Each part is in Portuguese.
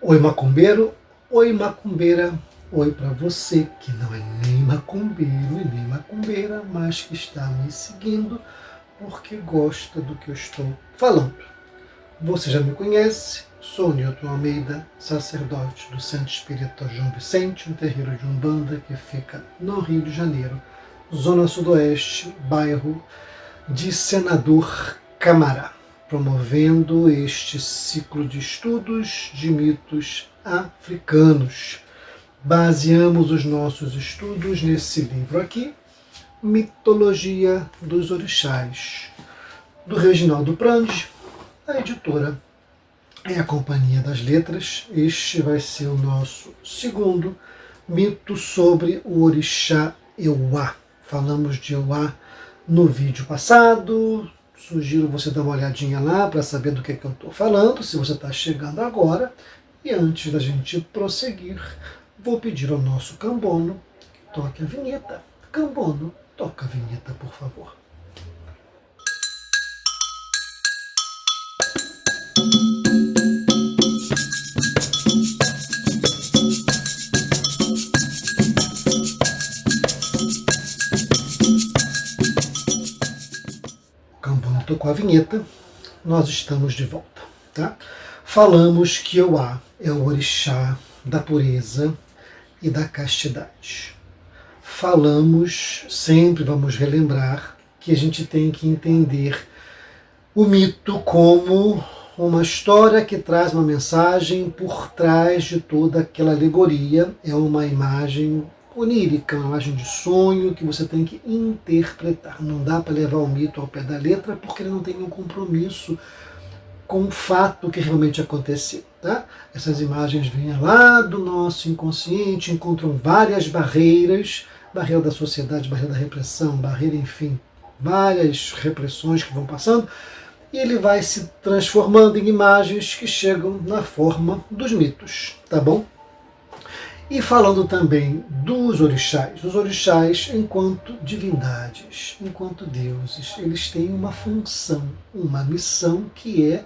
Oi, macumbeiro, oi, macumbeira, oi para você que não é nem macumbeiro e nem macumbeira, mas que está me seguindo porque gosta do que eu estou falando. Você já me conhece, sou Newton Almeida, sacerdote do Centro Espírita João Vicente, um terreiro de Umbanda que fica no Rio de Janeiro, Zona Sudoeste, bairro de Senador Camará, promovendo este ciclo de estudos de mitos africanos. Baseamos os nossos estudos nesse livro aqui, Mitologia dos Orixás, do Reginaldo Prandi, a editora é a Companhia das Letras. Este vai ser o nosso segundo mito sobre o orixá Euá. Falamos de Euá no vídeo passado. Sugiro você dar uma olhadinha lá para saber do que eu estou falando, se você está chegando agora. E antes da gente prosseguir, vou pedir ao nosso Cambono que toque a vinheta. Cambono, toca a vinheta, por favor. Cambono tocou a vinheta, nós estamos de volta. Tá? Falamos que Euá é o orixá da pureza e da castidade. Falamos, sempre vamos relembrar, que a gente tem que entender o mito como uma história que traz uma mensagem por trás de toda aquela alegoria. É uma imagem onírica, uma imagem de sonho que você tem que interpretar. Não dá para levar o mito ao pé da letra porque ele não tem um compromisso com o fato que realmente aconteceu. Tá? Essas imagens vêm lá do nosso inconsciente, encontram várias barreiras, barreira da sociedade, barreira da repressão, barreira, enfim, várias repressões que vão passando, e ele vai se transformando em imagens que chegam na forma dos mitos, tá bom? E falando também dos orixás, os orixás enquanto divindades, enquanto deuses, eles têm uma função, uma missão que é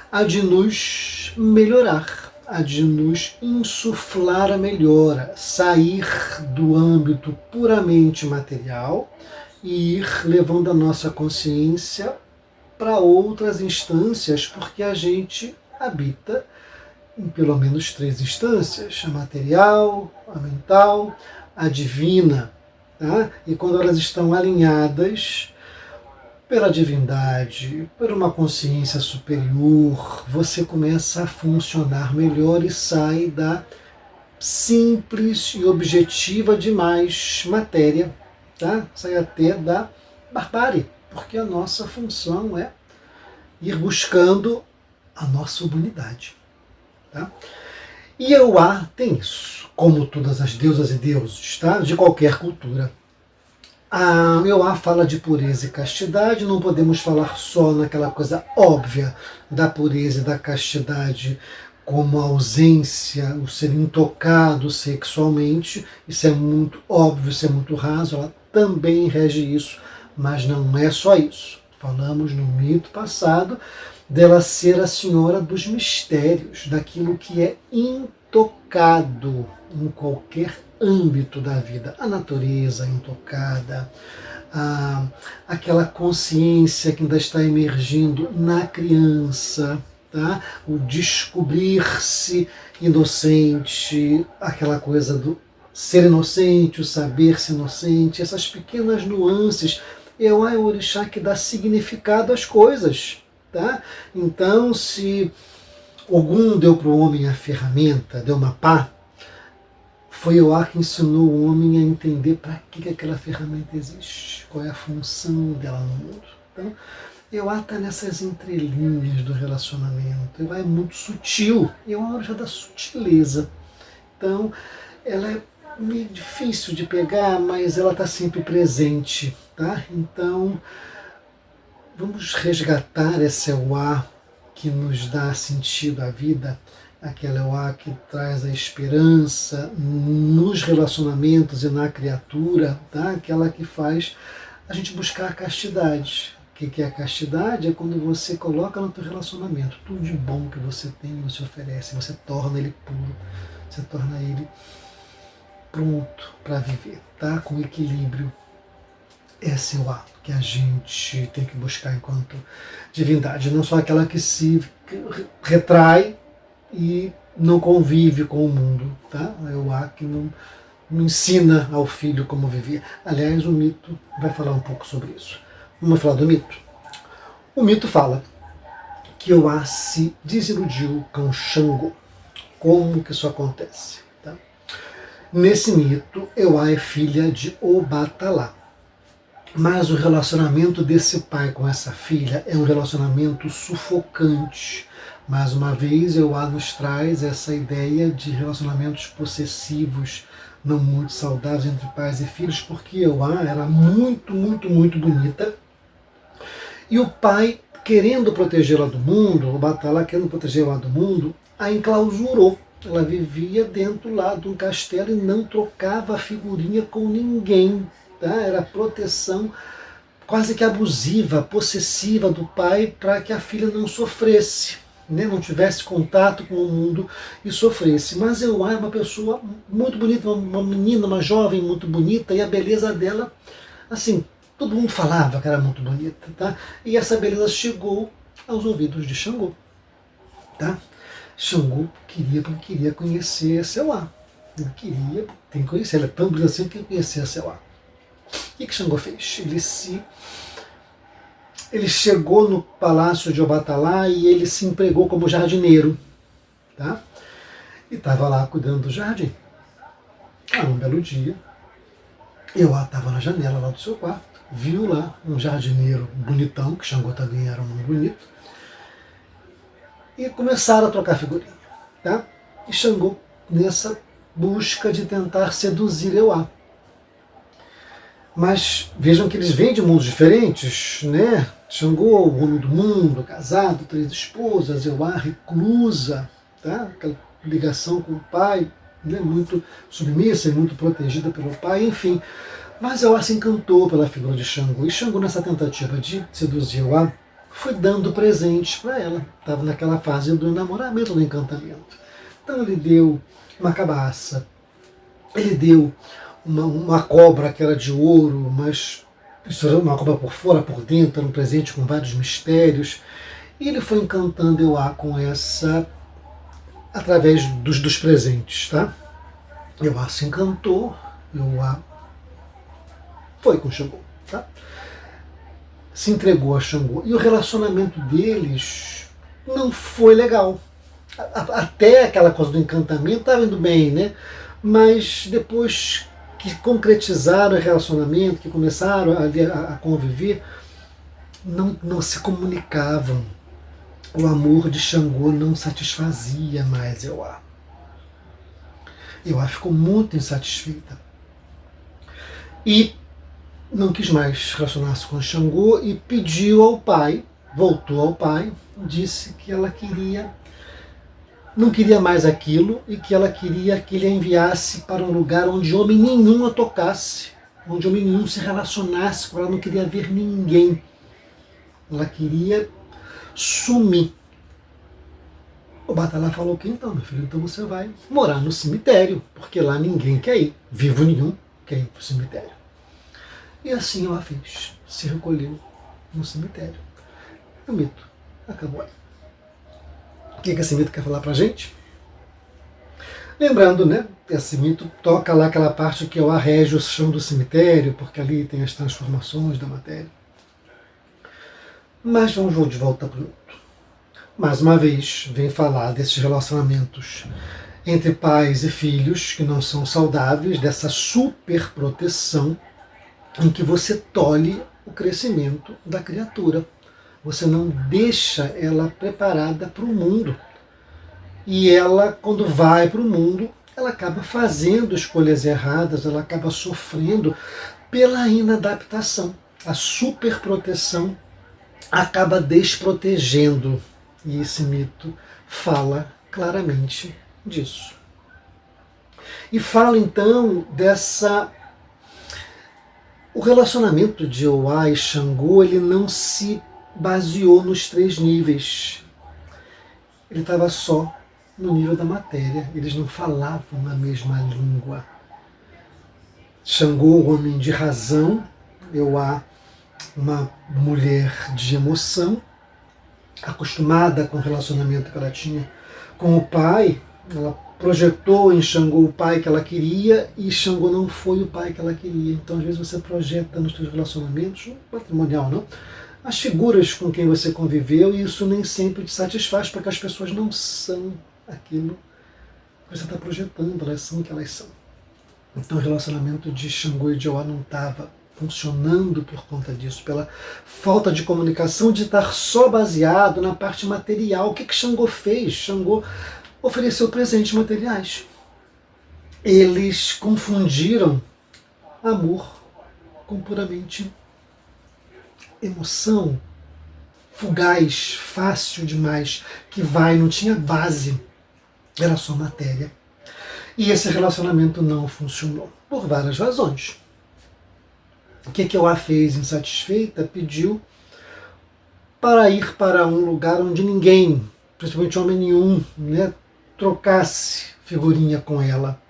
a de nos melhorar, a de nos insuflar a melhora, sair do âmbito puramente material e ir levando a nossa consciência para outras instâncias, porque a gente habita em pelo menos 3 instâncias: a material, a mental, a divina. Tá? E quando elas estão alinhadas pela divindade, por uma consciência superior, você começa a funcionar melhor e sai da simples e objetiva demais matéria, tá? Sai até da barbárie, porque a nossa função é ir buscando a nossa humanidade. Tá? E Euá tem isso, como todas as deusas e deuses, tá? De qualquer cultura. A Euá fala de pureza e castidade, não podemos falar só naquela coisa óbvia da pureza e da castidade como a ausência, o ser intocado sexualmente. Isso é muito óbvio, isso é muito raso, ela também rege isso, mas não é só isso. Falamos no mito passado dela ser a senhora dos mistérios, daquilo que é intocado em qualquer âmbito da vida. A natureza intocada, aquela consciência que ainda está emergindo na criança, tá? O descobrir-se inocente, aquela coisa do ser inocente, o saber-se inocente, essas pequenas nuances. É o orixá que dá significado às coisas. Tá? Então, se Ogum deu para o homem a ferramenta, deu uma pá, foi Euá que ensinou o homem a entender para que aquela ferramenta existe, qual é a função dela no mundo. Então, Euá está nessas entrelinhas do relacionamento. Euá é muito sutil, é uma hora já da sutileza. Então, ela é meio difícil de pegar, mas ela está sempre presente. Tá? Então, vamos resgatar essa Euá que nos dá sentido à vida, aquela Euá que traz a esperança nos relacionamentos e na criatura, tá? Aquela que faz a gente buscar a castidade, O que é a castidade? É quando você coloca no teu relacionamento tudo de bom que você tem, você oferece, você torna ele puro, você torna ele pronto para viver, tá? Com equilíbrio. Esse é o ato que a gente tem que buscar enquanto divindade, não só aquela que se retrai e não convive com o mundo, tá? É o ato que não ensina ao filho como viver. Aliás, o mito vai falar um pouco sobre isso. Vamos falar do mito? O mito fala que Eoá se desiludiu com Xangô. Como que isso acontece? Tá? Nesse mito, Eoá é filha de Obatalá. Mas o relacionamento desse pai com essa filha é um relacionamento sufocante. Mais uma vez, Eoá nos traz essa ideia de relacionamentos possessivos, não muito saudáveis entre pais e filhos, porque Eoá era muito, muito, muito bonita. E o pai, querendo protegê-la do mundo, o Batalá querendo protegê-la do mundo, a enclausurou. Ela vivia dentro lá de um castelo e não trocava figurinha com ninguém. Tá? Era proteção quase que abusiva, possessiva do pai para que a filha não sofresse, né? Não tivesse contato com o mundo e sofresse. Mas Eoá é uma pessoa muito bonita, uma menina, uma jovem muito bonita, e a beleza dela, assim, todo mundo falava que era muito bonita, tá? E essa beleza chegou aos ouvidos de Xangô, tá? Xangô queria conhecer a Eoá. Ele tem que conhecer, ela é tão bonita assim que queria conhecer a Eoá. O que Xangô fez? Ele chegou no palácio de Obatalá e ele se empregou como jardineiro, tá? E estava lá cuidando do jardim. Um belo dia, Eoá estava na janela lá do seu quarto, viu lá um jardineiro bonitão, que Xangô também era um nome bonito, e começaram a trocar figurinha, tá? E Xangô nessa busca de tentar seduzir Eoá. Mas vejam que eles vêm de mundos diferentes, né? Xangô, o homem do mundo, casado, 3 esposas, Eoá, reclusa, tá? Aquela ligação com o pai, né? Muito submissa e muito protegida pelo pai, enfim. Mas Eoá se encantou pela figura de Xangô, e Xangô, nessa tentativa de seduzir Eoá, foi dando presentes para ela. Estava naquela fase do enamoramento, do encantamento. Então ele deu uma cabaça, ele deu uma cobra que era de ouro, mas isso era uma cobra por fora, por dentro, era um presente com vários mistérios. E ele foi encantando Eoá com essa, através dos presentes, tá? Eoá se encantou, Eoá foi com Xangô, tá? Se entregou a Xangô. E o relacionamento deles não foi legal. Até aquela coisa do encantamento estava indo bem, né? Mas depois que concretizaram o relacionamento, que começaram a conviver, não se comunicavam. O amor de Xangô não satisfazia mais Eoá. Eoá ficou muito insatisfeita. E não quis mais relacionar-se com Xangô e pediu ao pai, voltou ao pai, disse que ela não queria mais aquilo e que ela queria que ele a enviasse para um lugar onde homem nenhum a tocasse, onde homem nenhum se relacionasse com ela, não queria ver ninguém. Ela queria sumir. O Batalá falou que então, meu filho, então você vai morar no cemitério, porque lá ninguém quer ir, vivo nenhum quer ir para o cemitério. E assim ela fez, se recolheu no cemitério. O mito acabou aí. O que esse mito quer falar pra gente? Lembrando, né, esse mito toca lá aquela parte que Eoá rege o chão do cemitério, porque ali tem as transformações da matéria. Mas vamos de volta para o mito. Mais uma vez, vem falar desses relacionamentos entre pais e filhos que não são saudáveis, dessa superproteção em que você tolhe o crescimento da criatura. Você não deixa ela preparada para o mundo. E ela, quando vai para o mundo, ela acaba fazendo escolhas erradas, ela acaba sofrendo pela inadaptação. A superproteção acaba desprotegendo. E esse mito fala claramente disso. E fala então O relacionamento de Eoá e Xangô, ele não se baseou nos 3 níveis. Ele estava só no nível da matéria. Eles não falavam a mesma língua. Xangô, um homem de razão, Eoá, uma mulher de emoção, acostumada com o relacionamento que ela tinha com o pai. Ela projetou em Xangô o pai que ela queria e Xangô não foi o pai que ela queria. Então, às vezes, você projeta nos seus relacionamentos, patrimonial não, as figuras com quem você conviveu, e isso nem sempre te satisfaz, porque as pessoas não são aquilo que você está projetando, elas são o que elas são. Então, o relacionamento de Xangô e de Eoá não estava funcionando por conta disso, pela falta de comunicação, de estar só baseado na parte material. O que Xangô fez? Xangô ofereceu presentes materiais. Eles confundiram amor com puramente emoção, fugaz, fácil demais, que vai, não tinha base, era só matéria. E esse relacionamento não funcionou, por várias razões. O que Eoá fez insatisfeita? Pediu para ir para um lugar onde ninguém, principalmente homem nenhum, né, trocasse figurinha com ela.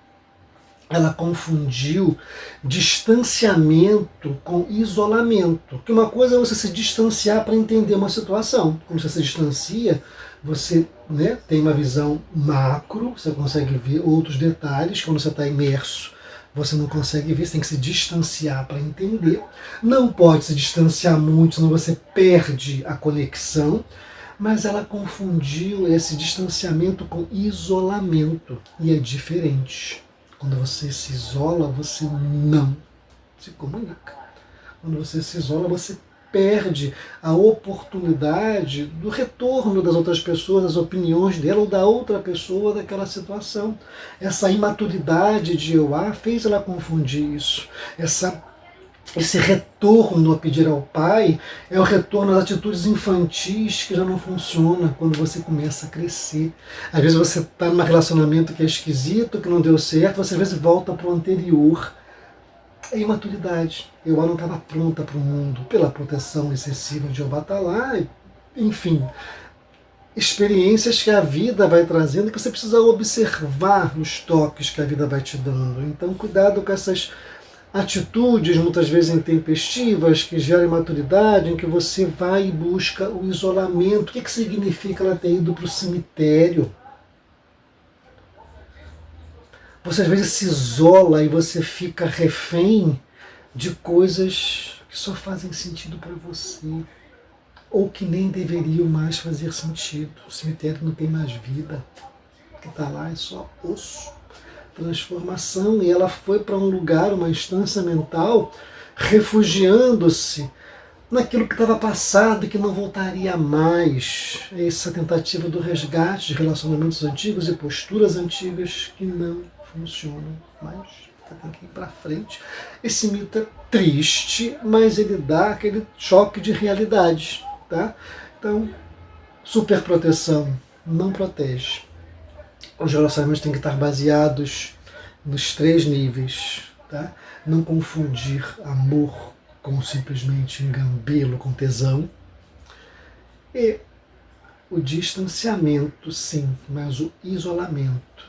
Ela confundiu distanciamento com isolamento. Que uma coisa é você se distanciar para entender uma situação. Quando você se distancia, você, né, tem uma visão macro, você consegue ver outros detalhes. Quando você está imerso, você não consegue ver, você tem que se distanciar para entender. Não pode se distanciar muito, senão você perde a conexão. Mas ela confundiu esse distanciamento com isolamento. E é diferente. Quando você se isola, você não se comunica. Quando você se isola, você perde a oportunidade do retorno das outras pessoas, das opiniões dela ou da outra pessoa daquela situação. Essa imaturidade de Eoá fez ela confundir isso. Esse retorno a pedir ao pai é o retorno às atitudes infantis que já não funciona quando você começa a crescer. Às vezes você está num relacionamento que é esquisito, que não deu certo, você às vezes volta para o anterior. É imaturidade. Eoá não estava pronta para o mundo, pela proteção excessiva de Jeová está lá, enfim. Experiências que a vida vai trazendo, que você precisa observar os toques que a vida vai te dando. Então, cuidado com essas atitudes, muitas vezes intempestivas, que geram imaturidade, em que você vai e busca o isolamento. O que significa ela ter ido para o cemitério? Você às vezes se isola e você fica refém de coisas que só fazem sentido para você, ou que nem deveriam mais fazer sentido. O cemitério não tem mais vida. O que está lá é só osso. Transformação, e ela foi para um lugar, uma instância mental, refugiando-se naquilo que estava passado e que não voltaria mais. Essa tentativa do resgate de relacionamentos antigos e posturas antigas que não funcionam mais. Tem que ir para frente. Esse mito é triste, mas ele dá aquele choque de realidade. Tá? Então, superproteção não protege. Os relacionamentos têm que estar baseados nos 3 níveis. Tá? Não confundir amor com simplesmente engambelo, com tesão. E o distanciamento, sim, mas o isolamento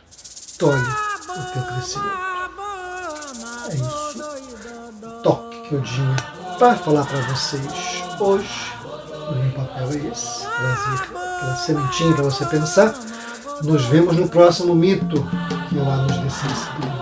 tolhe o teu crescimento. É isso. Toque que eu tinha para falar para vocês hoje. O meu papel é esse, trazer aquela sementinha para você pensar. Nos vemos no próximo mito que Eoá nos dê sensibilidade.